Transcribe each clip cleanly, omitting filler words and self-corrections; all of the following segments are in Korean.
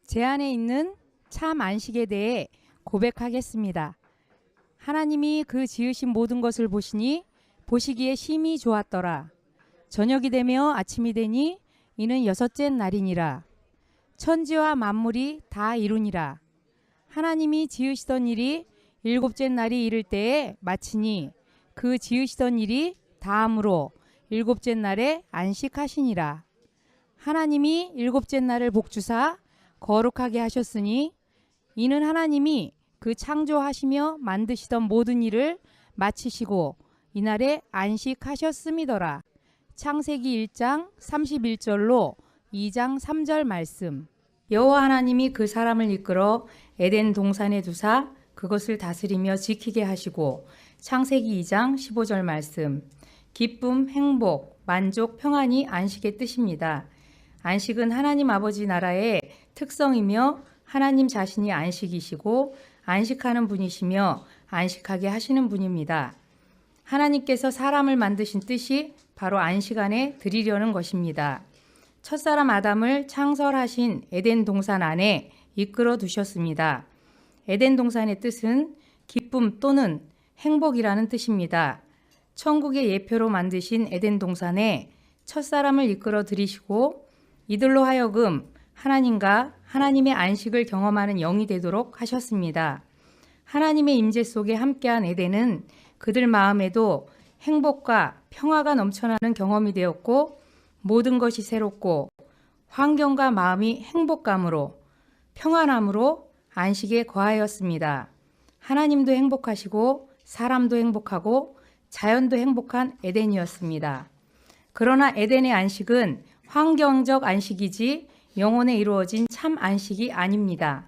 제 안에 있는 참 안식에 대해 고백하겠습니다. 하나님이 그 지으신 모든 것을 보시니 보시기에 심히 좋았더라. 저녁이 되며 아침이 되니 이는 여섯째 날이니라. 천지와 만물이 다 이루니라. 하나님이 지으시던 일이 일곱째 날이 이를 때에 마치니 그 지으시던 일이 다함으로 일곱째 날에 안식하시니라. 하나님이 일곱째 날을 복주사 거룩하게 하셨으니 이는 하나님이 그 창조하시며 만드시던 모든 일을 마치시고 이날에 안식하셨음이더라. 창세기 1장 31절로 2장 3절 말씀. 여호와 하나님이 그 사람을 이끌어 에덴 동산에 두사 그것을 다스리며 지키게 하시고 창세기 2장 15절 말씀. 기쁨, 행복, 만족, 평안이 안식의 뜻입니다. 안식은 하나님 아버지 나라의 특성이며 하나님 자신이 안식이시고 안식하는 분이시며 안식하게 하시는 분입니다. 하나님께서 사람을 만드신 뜻이 바로 안식 안에 드리려는 것입니다. 첫사람 아담을 창설하신 에덴 동산 안에 이끌어 두셨습니다. 에덴 동산의 뜻은 기쁨 또는 행복이라는 뜻입니다. 천국의 예표로 만드신 에덴 동산에 첫사람을 이끌어 들이시고 이들로 하여금 하나님과 하나님의 안식을 경험하는 영이 되도록 하셨습니다. 하나님의 임재 속에 함께한 에덴은 그들 마음에도 행복과 평화가 넘쳐나는 경험이 되었고 모든 것이 새롭고 환경과 마음이 행복감으로 평안함으로 안식에 거하였습니다. 하나님도 행복하시고 사람도 행복하고 자연도 행복한 에덴이었습니다. 그러나 에덴의 안식은 환경적 안식이지 영혼에 이루어진 참 안식이 아닙니다.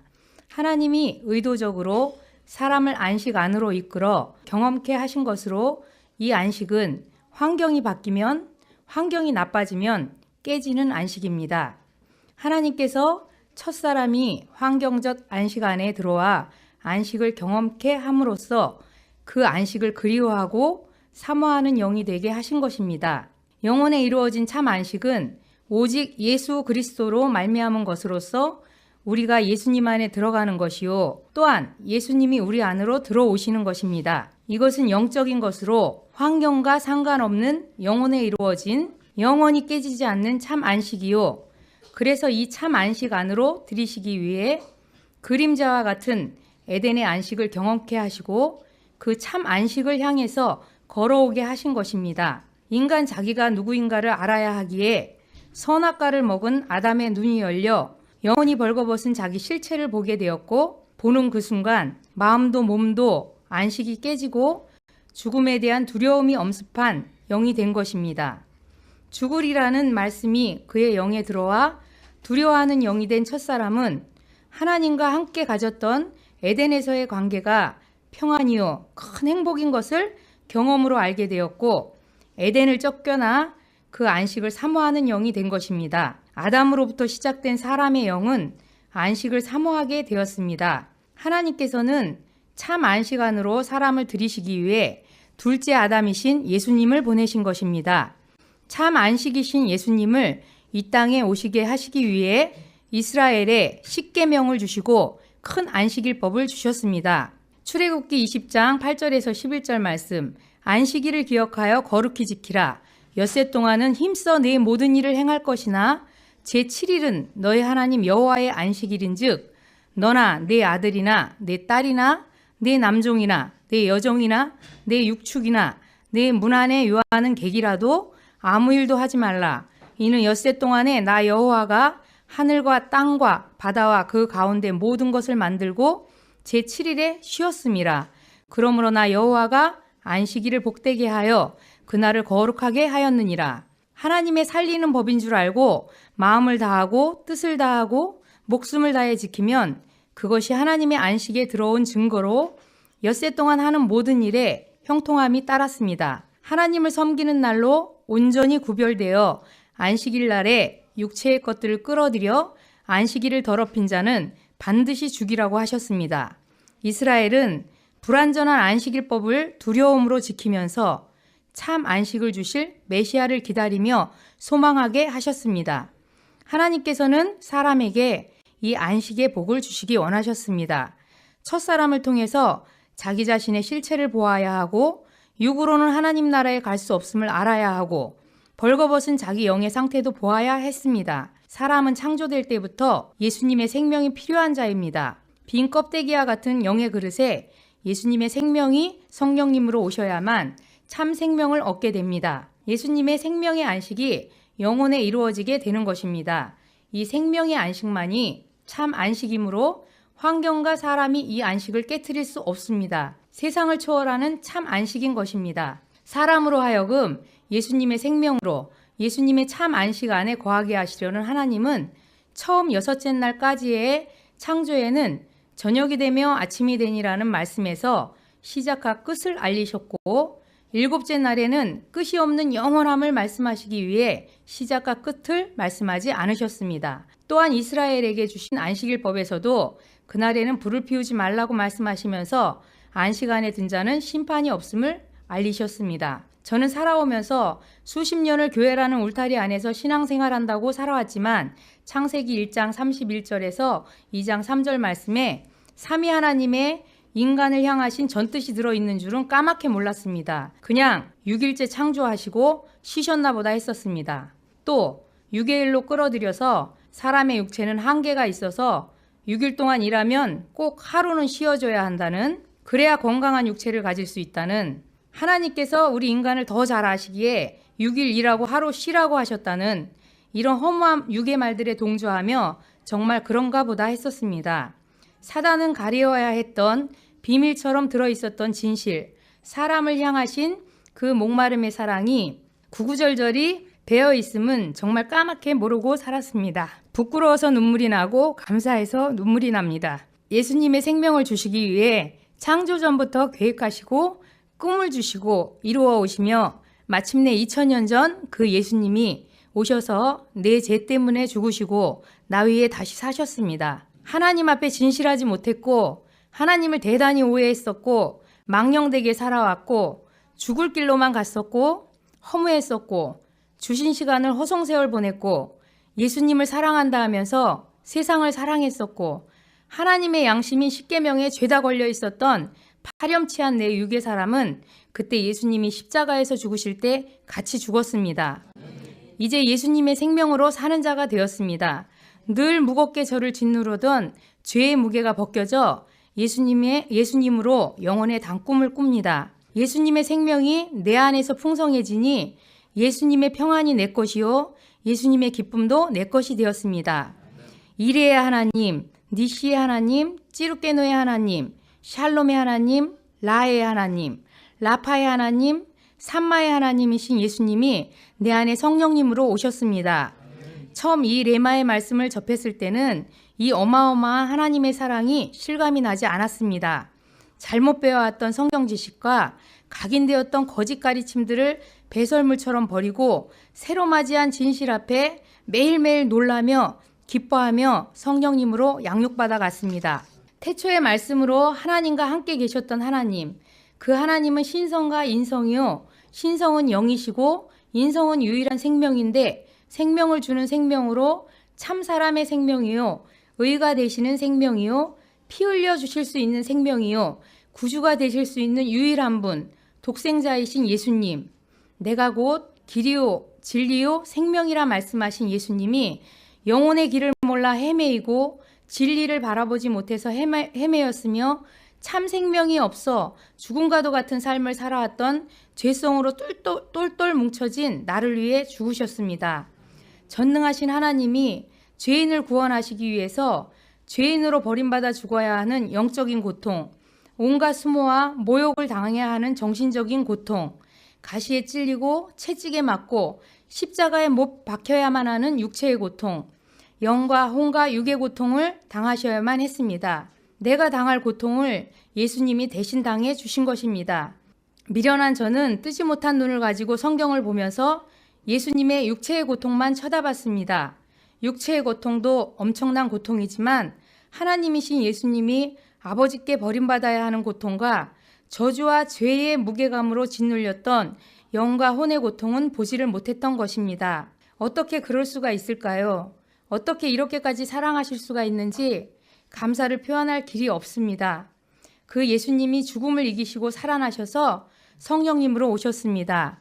하나님이 의도적으로 사람을 안식 안으로 이끌어 경험케 하신 것으로 이 안식은 환경이 바뀌면 환경이 나빠지면 깨지는 안식입니다. 하나님께서 첫사람이 환경적 안식 안에 들어와 안식을 경험케 함으로써 그 안식을 그리워하고 사모하는 영이 되게 하신 것입니다. 영혼에 이루어진 참 안식은 오직 예수 그리스도로 말미암은 것으로서 우리가 예수님 안에 들어가는 것이요 또한 예수님이 우리 안으로 들어오시는 것입니다. 이것은 영적인 것으로 환경과 상관없는 영혼에 이루어진 영원히 깨지지 않는 참 안식이요 그래서 이 참 안식 안으로 들이시기 위해 그림자와 같은 에덴의 안식을 경험케 하시고 그 참 안식을 향해서 걸어오게 하신 것입니다. 인간 자기가 누구인가를 알아야 하기에 선악과를 먹은 아담의 눈이 열려 영원히 벌거벗은 자기 실체를 보게 되었고 보는 그 순간 마음도 몸도 안식이 깨지고 죽음에 대한 두려움이 엄습한 영이 된 것입니다. 죽으리라는 말씀이 그의 영에 들어와 두려워하는 영이 된 첫사람은 하나님과 함께 가졌던 에덴에서의 관계가 평안이요 큰 행복인 것을 경험으로 알게 되었고 에덴을 쫓겨나 그 안식을 사모하는 영이 된 것입니다. 아담으로부터 시작된 사람의 영은 안식을 사모하게 되었습니다. 하나님께서는 참 안식 안으로 사람을 들이시기 위해 둘째 아담이신 예수님을 보내신 것입니다. 참 안식이신 예수님을 이 땅에 오시게 하시기 위해 이스라엘에 십계명을 주시고 큰 안식일법을 주셨습니다. 출애굽기 20장 8절에서 11절 말씀. 안식일을 기억하여 거룩히 지키라. 엿새 동안은 힘써 내 모든 일을 행할 것이나 제7일은 너희 하나님 여호와의 안식일인즉 너나 내 아들이나 내 딸이나 내 남종이나 내 여종이나 내 육축이나 내 문 안에 요하는 객이라도 아무 일도 하지 말라. 이는 엿새 동안에 나 여호와가 하늘과 땅과 바다와 그 가운데 모든 것을 만들고 제7일에 쉬었음이라. 그러므로 나 여호와가 안식일을 복되게 하여 그날을 거룩하게 하였느니라. 하나님의 살리는 법인 줄 알고 마음을 다하고 뜻을 다하고 목숨을 다해 지키면 그것이 하나님의 안식에 들어온 증거로 엿새 동안 하는 모든 일에 형통함이 따랐습니다. 하나님을 섬기는 날로 온전히 구별되어 안식일 날에 육체의 것들을 끌어들여 안식일을 더럽힌 자는 반드시 죽이라고 하셨습니다. 이스라엘은 불완전한 안식일법을 두려움으로 지키면서 참 안식을 주실 메시아를 기다리며 소망하게 하셨습니다. 하나님께서는 사람에게 이 안식의 복을 주시기 원하셨습니다. 첫사람을 통해서 자기 자신의 실체를 보아야 하고 육으로는 하나님 나라에 갈 수 없음을 알아야 하고 벌거벗은 자기 영의 상태도 보아야 했습니다. 사람은 창조될 때부터 예수님의 생명이 필요한 자입니다. 빈 껍데기와 같은 영의 그릇에 예수님의 생명이 성령님으로 오셔야만 참 생명을 얻게 됩니다. 예수님의 생명의 안식이 영혼에 이루어지게 되는 것입니다. 이 생명의 안식만이 참 안식이므로 환경과 사람이 이 안식을 깨트릴 수 없습니다. 세상을 초월하는 참 안식인 것입니다. 사람으로 하여금 예수님의 생명으로 예수님의 참 안식 안에 거하게 하시려는 하나님은 처음 여섯째 날까지의 창조에는 저녁이 되며 아침이 되니라는 말씀에서 시작과 끝을 알리셨고 일곱째 날에는 끝이 없는 영원함을 말씀하시기 위해 시작과 끝을 말씀하지 않으셨습니다. 또한 이스라엘에게 주신 안식일법에서도 그날에는 불을 피우지 말라고 말씀하시면서 안식 안에 든 자는 심판이 없음을 알리셨습니다. 저는 살아오면서 수십 년을 교회라는 울타리 안에서 신앙생활한다고 살아왔지만 창세기 1장 31절에서 2장 3절 말씀에 삼위 하나님의 인간을 향하신 전뜻이 들어있는 줄은 까맣게 몰랐습니다. 그냥 6일째 창조하시고 쉬셨나 보다 했었습니다. 또 6의 일로 끌어들여서 사람의 육체는 한계가 있어서 6일 동안 일하면 꼭 하루는 쉬어줘야 한다는, 그래야 건강한 육체를 가질 수 있다는, 하나님께서 우리 인간을 더 잘 아시기에 6일 일하고 하루 쉬라고 하셨다는 이런 허무한 육의 말들에 동조하며 정말 그런가 보다 했었습니다. 사단은 가리워야 했던 비밀처럼 들어있었던 진실, 사람을 향하신 그 목마름의 사랑이 구구절절히 배어있음은 정말 까맣게 모르고 살았습니다. 부끄러워서 눈물이 나고 감사해서 눈물이 납니다. 예수님의 생명을 주시기 위해 창조전부터 계획하시고 꿈을 주시고 이루어 오시며 마침내 2000년 전 그 예수님이 오셔서 내 죄 때문에 죽으시고 나 위에 다시 사셨습니다. 하나님 앞에 진실하지 못했고 하나님을 대단히 오해했었고 망령되게 살아왔고 죽을 길로만 갔었고 허무했었고 주신 시간을 허송세월 보냈고 예수님을 사랑한다 하면서 세상을 사랑했었고 하나님의 양심인 십계명에 죄다 걸려 있었던 파렴치한 내 육의 사람은 그때 예수님이 십자가에서 죽으실 때 같이 죽었습니다. 이제 예수님의 생명으로 사는 자가 되었습니다. 늘 무겁게 저를 짓누르던 죄의 무게가 벗겨져 예수님으로 영혼의 단꿈을 꿉니다. 예수님의 생명이 내 안에서 풍성해지니 예수님의 평안이 내 것이요 예수님의 기쁨도 내 것이 되었습니다. 이레의 하나님, 니시의 하나님, 찌루케노의 하나님, 샬롬의 하나님, 라의 하나님, 라파의 하나님, 삼마의 하나님이신 예수님이 내 안에 성령님으로 오셨습니다. 처음 이 레마의 말씀을 접했을 때는 이 어마어마한 하나님의 사랑이 실감이 나지 않았습니다. 잘못 배워왔던 성경 지식과 각인되었던 거짓 가르침들을 배설물처럼 버리고 새로 맞이한 진실 앞에 매일매일 놀라며 기뻐하며 성령님으로 양육받아 갔습니다. 태초의 말씀으로 하나님과 함께 계셨던 하나님, 그 하나님은 신성과 인성이요 신성은 영이시고 인성은 유일한 생명인데 생명을 주는 생명으로 참 사람의 생명이요 의가 되시는 생명이요 피 흘려 주실 수 있는 생명이요 구주가 되실 수 있는 유일한 분 독생자이신 예수님, 내가 곧 길이요 진리요 생명이라 말씀하신 예수님이 영혼의 길을 몰라 헤매이고 진리를 바라보지 못해서 헤매였으며 참 생명이 없어 죽음과도 같은 삶을 살아왔던 죄성으로 똘똘 뭉쳐진 나를 위해 죽으셨습니다. 전능하신 하나님이 죄인을 구원하시기 위해서 죄인으로 버림받아 죽어야 하는 영적인 고통, 온갖 수모와 모욕을 당해야 하는 정신적인 고통, 가시에 찔리고 채찍에 맞고 십자가에 못 박혀야만 하는 육체의 고통, 영과 혼과 육의 고통을 당하셔야만 했습니다. 내가 당할 고통을 예수님이 대신 당해 주신 것입니다. 미련한 저는 뜨지 못한 눈을 가지고 성경을 보면서 예수님의 육체의 고통만 쳐다봤습니다. 육체의 고통도 엄청난 고통이지만 하나님이신 예수님이 아버지께 버림받아야 하는 고통과 저주와 죄의 무게감으로 짓눌렸던 영과 혼의 고통은 보지를 못했던 것입니다. 어떻게 그럴 수가 있을까요? 어떻게 이렇게까지 사랑하실 수가 있는지 감사를 표현할 길이 없습니다. 그 예수님이 죽음을 이기시고 살아나셔서 성령님으로 오셨습니다.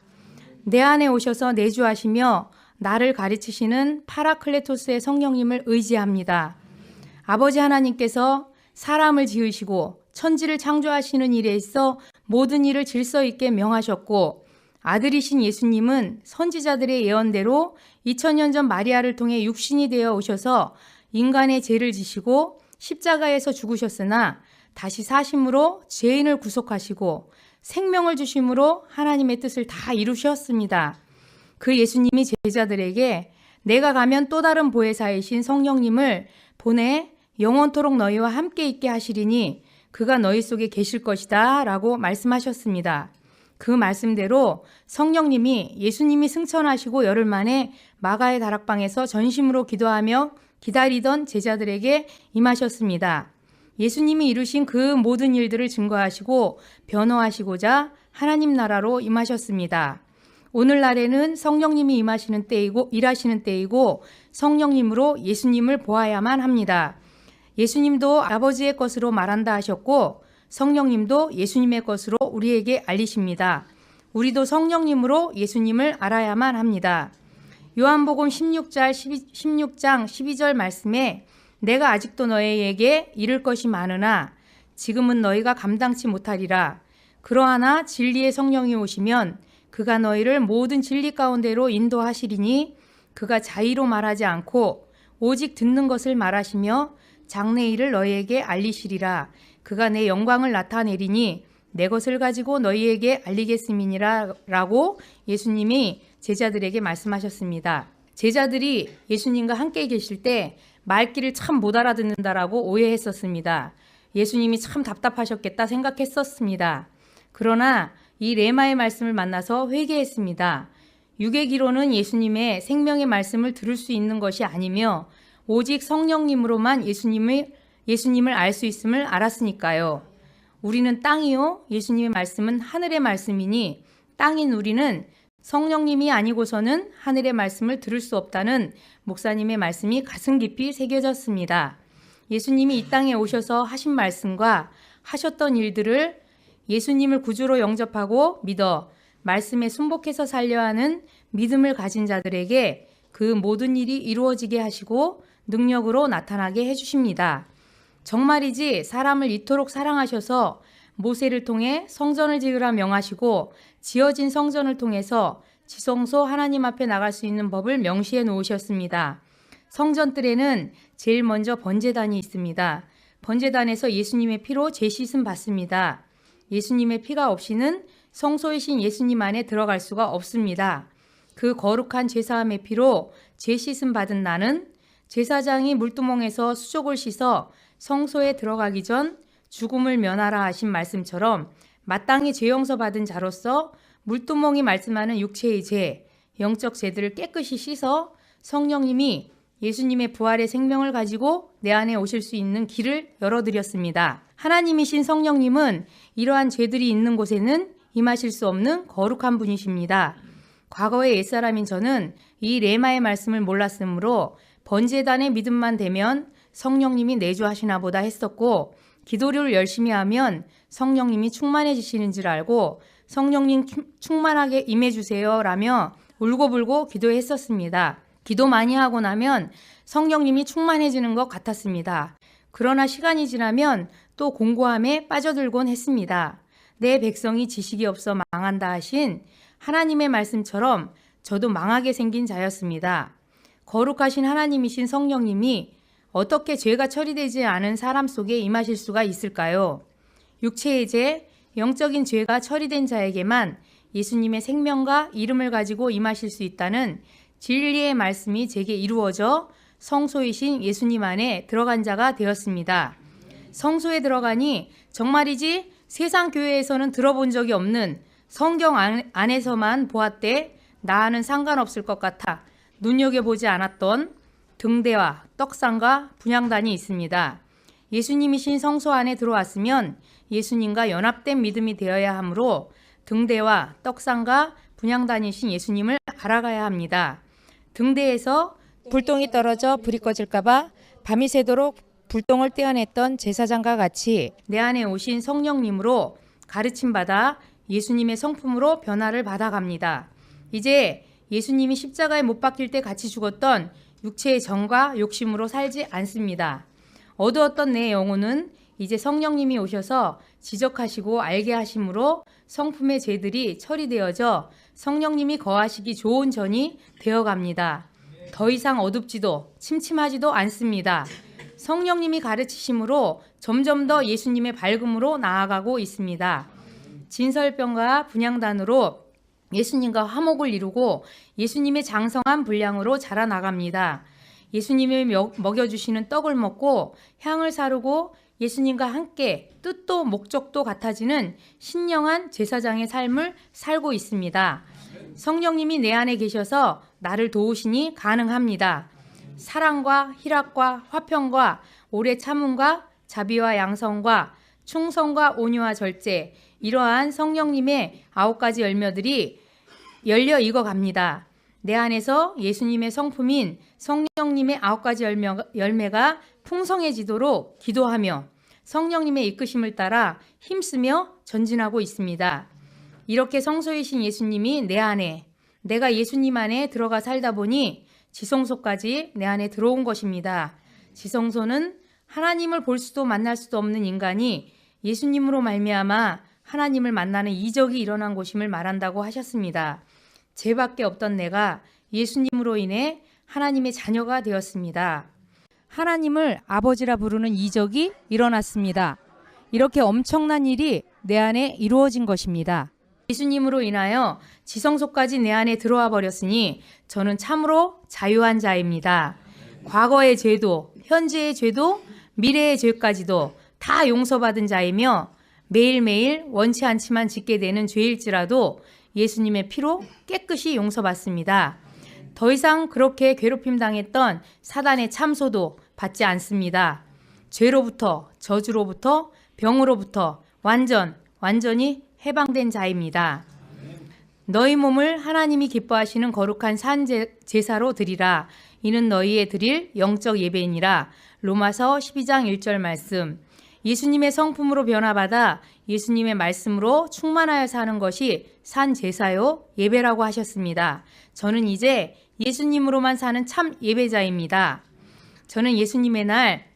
내 안에 오셔서 내주하시며 나를 가르치시는 파라클레토스의 성령님을 의지합니다. 아버지 하나님께서 사람을 지으시고 천지를 창조하시는 일에 있어 모든 일을 질서 있게 명하셨고, 아들이신 예수님은 선지자들의 예언대로 2000년 전 마리아를 통해 육신이 되어 오셔서 인간의 죄를 지시고 십자가에서 죽으셨으나 다시 사심으로 죄인을 구속하시고 생명을 주심으로 하나님의 뜻을 다 이루셨습니다. 그 예수님이 제자들에게 내가 가면 또 다른 보혜사이신 성령님을 보내 영원토록 너희와 함께 있게 하시리니 그가 너희 속에 계실 것이다 라고 말씀하셨습니다. 그 말씀대로 성령님이 예수님이 승천하시고 열흘 만에 마가의 다락방에서 전심으로 기도하며 기다리던 제자들에게 임하셨습니다. 예수님이 이루신 그 모든 일들을 증거하시고 변호하시고자 하나님 나라로 임하셨습니다. 오늘날에는 성령님이 임하시는 때이고 일하시는 때이고 성령님으로 예수님을 보아야만 합니다. 예수님도 아버지의 것으로 말한다 하셨고 성령님도 예수님의 것으로 우리에게 알리십니다. 우리도 성령님으로 예수님을 알아야만 합니다. 요한복음 16장 12절 말씀에 내가 아직도 너희에게 이를 것이 많으나 지금은 너희가 감당치 못하리라. 그러하나 진리의 성령이 오시면 그가 너희를 모든 진리 가운데로 인도하시리니 그가 자의로 말하지 않고 오직 듣는 것을 말하시며 장래 일을 너희에게 알리시리라. 그가 내 영광을 나타내리니 내 것을 가지고 너희에게 알리겠음이니라 라고 예수님이 제자들에게 말씀하셨습니다. 제자들이 예수님과 함께 계실 때 말귀를 참 못 알아듣는다라고 오해했었습니다. 예수님이 참 답답하셨겠다 생각했었습니다. 그러나 이 레마의 말씀을 만나서 회개했습니다. 육의 귀로는 예수님의 생명의 말씀을 들을 수 있는 것이 아니며 오직 성령님으로만 예수님을 알 수 있음을 알았으니까요. 우리는 땅이요 예수님의 말씀은 하늘의 말씀이니 땅인 우리는 성령님이 아니고서는 하늘의 말씀을 들을 수 없다는 목사님의 말씀이 가슴 깊이 새겨졌습니다. 예수님이 이 땅에 오셔서 하신 말씀과 하셨던 일들을 예수님을 구주로 영접하고 믿어 말씀에 순복해서 살려 하는 믿음을 가진 자들에게 그 모든 일이 이루어지게 하시고 능력으로 나타나게 해주십니다. 정말이지 사람을 이토록 사랑하셔서 모세를 통해 성전을 지으라 명하시고 지어진 성전을 통해서 지성소 하나님 앞에 나갈 수 있는 법을 명시해 놓으셨습니다. 성전뜰에는 제일 먼저 번제단이 있습니다. 번제단에서 예수님의 피로 제씻음 받습니다. 예수님의 피가 없이는 성소이신 예수님 안에 들어갈 수가 없습니다. 그 거룩한 제사함의 피로 제씻음 받은 나는 제사장이 물두멍에서 수족을 씻어 성소에 들어가기 전 죽음을 면하라 하신 말씀처럼 마땅히 죄 용서 받은 자로서 물두멍이 말씀하는 육체의 죄, 영적 죄들을 깨끗이 씻어 성령님이 예수님의 부활의 생명을 가지고 내 안에 오실 수 있는 길을 열어드렸습니다. 하나님이신 성령님은 이러한 죄들이 있는 곳에는 임하실 수 없는 거룩한 분이십니다. 과거의 옛사람인 저는 이 레마의 말씀을 몰랐으므로 번제단의 믿음만 되면 성령님이 내주하시나 보다 했었고 기도를 열심히 하면 성령님이 충만해지시는 줄 알고 성령님 충만하게 임해주세요 라며 울고불고 기도했었습니다. 기도 많이 하고 나면 성령님이 충만해지는 것 같았습니다. 그러나 시간이 지나면 또 공고함에 빠져들곤 했습니다. 내 백성이 지식이 없어 망한다 하신 하나님의 말씀처럼 저도 망하게 생긴 자였습니다. 거룩하신 하나님이신 성령님이 어떻게 죄가 처리되지 않은 사람 속에 임하실 수가 있을까요? 육체의 죄, 영적인 죄가 처리된 자에게만 예수님의 생명과 이름을 가지고 임하실 수 있다는 진리의 말씀이 제게 이루어져 성소이신 예수님 안에 들어간 자가 되었습니다. 성소에 들어가니 정말이지 세상 교회에서는 들어본 적이 없는 성경 안에서만 보았대 나와는 상관없을 것 같아 눈여겨보지 않았던 등대와 떡상과 분향단이 있습니다. 예수님이신 성소 안에 들어왔으면 예수님과 연합된 믿음이 되어야 하므로 등대와 떡상과 분향단이신 예수님을 알아가야 합니다. 등대에서 불똥이 떨어져 불이 꺼질까봐 밤이 새도록 불똥을 떼어냈던 제사장과 같이 내 안에 오신 성령님으로 가르침받아 예수님의 성품으로 변화를 받아갑니다. 이제 예수님이 십자가에 못 박힐 때 같이 죽었던 육체의 정과 욕심으로 살지 않습니다. 어두웠던 내 영혼은 이제 성령님이 오셔서 지적하시고 알게 하심으로 성품의 죄들이 처리되어져 성령님이 거하시기 좋은 전이 되어갑니다. 더 이상 어둡지도 침침하지도 않습니다. 성령님이 가르치심으로 점점 더 예수님의 밝음으로 나아가고 있습니다. 진설병과 분향단으로 예수님과 화목을 이루고 예수님의 장성한 분량으로 자라나갑니다. 예수님이 먹여주시는 떡을 먹고 향을 사르고 예수님과 함께 뜻도 목적도 같아지는 신령한 제사장의 삶을 살고 있습니다. 성령님이 내 안에 계셔서 나를 도우시니 가능합니다. 사랑과 희락과 화평과 오래 참음과 자비와 양성과 충성과 온유와 절제, 이러한 성령님의 9가지 열매들이 열려 익어갑니다. 내 안에서 예수님의 성품인 성령님의 9가지 열매가 풍성해지도록 기도하며 성령님의 이끄심을 따라 힘쓰며 전진하고 있습니다. 이렇게 성소이신 예수님이 내 안에, 내가 예수님 안에 들어가 살다 보니 지성소까지 내 안에 들어온 것입니다. 지성소는 하나님을 볼 수도 만날 수도 없는 인간이 예수님으로 말미암아 하나님을 만나는 이적이 일어난 곳임을 말한다고 하셨습니다. 죄밖에 없던 내가 예수님으로 인해 하나님의 자녀가 되었습니다. 하나님을 아버지라 부르는 이적이 일어났습니다. 이렇게 엄청난 일이 내 안에 이루어진 것입니다. 예수님으로 인하여 지성소까지 내 안에 들어와 버렸으니 저는 참으로 자유한 자입니다. 과거의 죄도, 현재의 죄도, 미래의 죄까지도 다 용서받은 자이며 매일매일 원치 않지만 짓게 되는 죄일지라도 예수님의 피로 깨끗이 용서받습니다. 더 이상 그렇게 괴롭힘 당했던 사단의 참소도 받지 않습니다. 죄로부터, 저주로부터, 병으로부터 완전히 해방된 자입니다. 너희 몸을 하나님이 기뻐하시는 거룩한 산 제사로 드리라. 이는 너희의 드릴 영적 예배이니라. 로마서 12장 1절 말씀. 예수님의 성품으로 변화받아 예수님의 말씀으로 충만하여 사는 것이 산 제사요 예배라고 하셨습니다. 저는 이제 예수님으로만 사는 참 예배자입니다. 저는 예수님의 날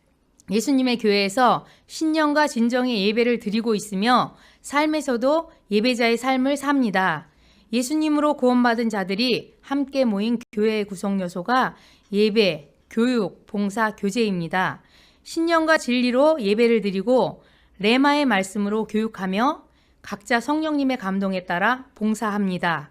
예수님의 교회에서 신령과 진정의 예배를 드리고 있으며 삶에서도 예배자의 삶을 삽니다. 예수님으로 구원받은 자들이 함께 모인 교회의 구성 요소가 예배, 교육, 봉사, 교제입니다. 신령과 진리로 예배를 드리고 레마의 말씀으로 교육하며 각자 성령님의 감동에 따라 봉사합니다.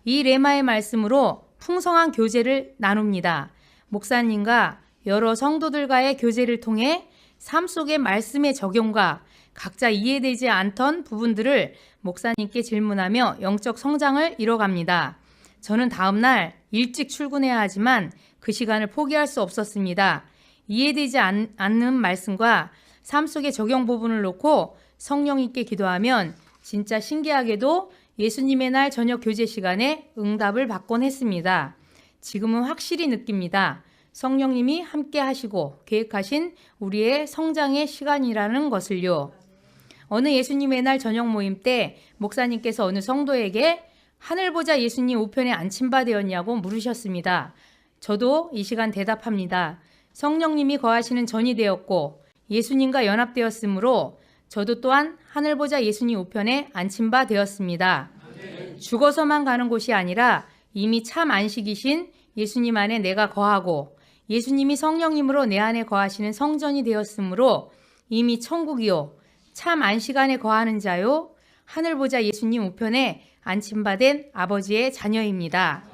이 레마의 말씀으로 풍성한 교제를 나눕니다. 목사님과 여러 성도들과의 교제를 통해 삶 속의 말씀의 적용과 각자 이해되지 않던 부분들을 목사님께 질문하며 영적 성장을 이뤄갑니다. 저는 다음날 일찍 출근해야 하지만 그 시간을 포기할 수 없었습니다. 이해되지 않는 말씀과 삶 속의 적용 부분을 놓고 성령님께 기도하면 진짜 신기하게도 예수님의 날 저녁 교제 시간에 응답을 받곤 했습니다. 지금은 확실히 느낍니다. 성령님이 함께 하시고 계획하신 우리의 성장의 시간이라는 것을요. 어느 예수님의 날 저녁 모임 때 목사님께서 어느 성도에게 하늘 보자 예수님 우편에 앉힌 바 되었냐고 물으셨습니다. 저도 이 시간 대답합니다. 성령님이 거하시는 전이 되었고 예수님과 연합되었으므로 저도 또한 하늘 보자 예수님 우편에 앉힌 바 되었습니다. 죽어서만 가는 곳이 아니라 이미 참 안식이신 예수님 안에 내가 거하고 예수님이 성령님으로 내 안에 거하시는 성전이 되었으므로 이미 천국이요 참 안식 안에 거하는 자요 하늘 보자 예수님 우편에 안침받은 아버지의 자녀입니다.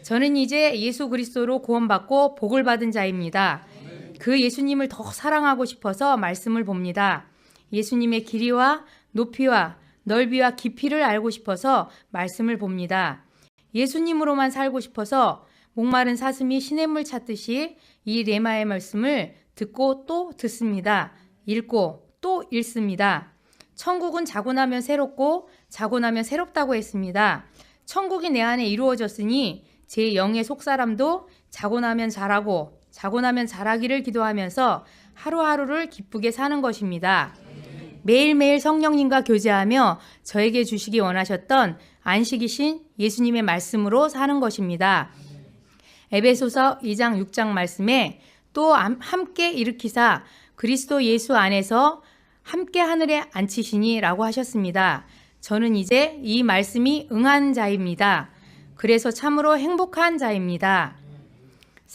저는 이제 예수 그리스도로 구원받고 복을 받은 자입니다. 그 예수님을 더 사랑하고 싶어서 말씀을 봅니다. 예수님의 길이와 높이와 넓이와 깊이를 알고 싶어서 말씀을 봅니다. 예수님으로만 살고 싶어서 목마른 사슴이 시냇물 찾듯이 이 레마의 말씀을 듣고 또 듣습니다. 읽고 또 읽습니다. 천국은 자고 나면 새롭고 자고 나면 새롭다고 했습니다. 천국이 내 안에 이루어졌으니 제 영의 속사람도 자고 나면 잘하고 자고 나면 잘하기를 기도하면서 하루하루를 기쁘게 사는 것입니다. 매일매일 성령님과 교제하며 저에게 주시기 원하셨던 안식이신 예수님의 말씀으로 사는 것입니다. 에베소서 2장 6장 말씀에 또 함께 일으키사 그리스도 예수 안에서 함께 하늘에 앉히시니 라고 하셨습니다. 저는 이제 이 말씀이 응한 자입니다. 그래서 참으로 행복한 자입니다.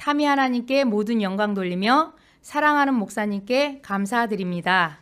삼위 하나님께 모든 영광 돌리며 사랑하는 목사님께 감사드립니다.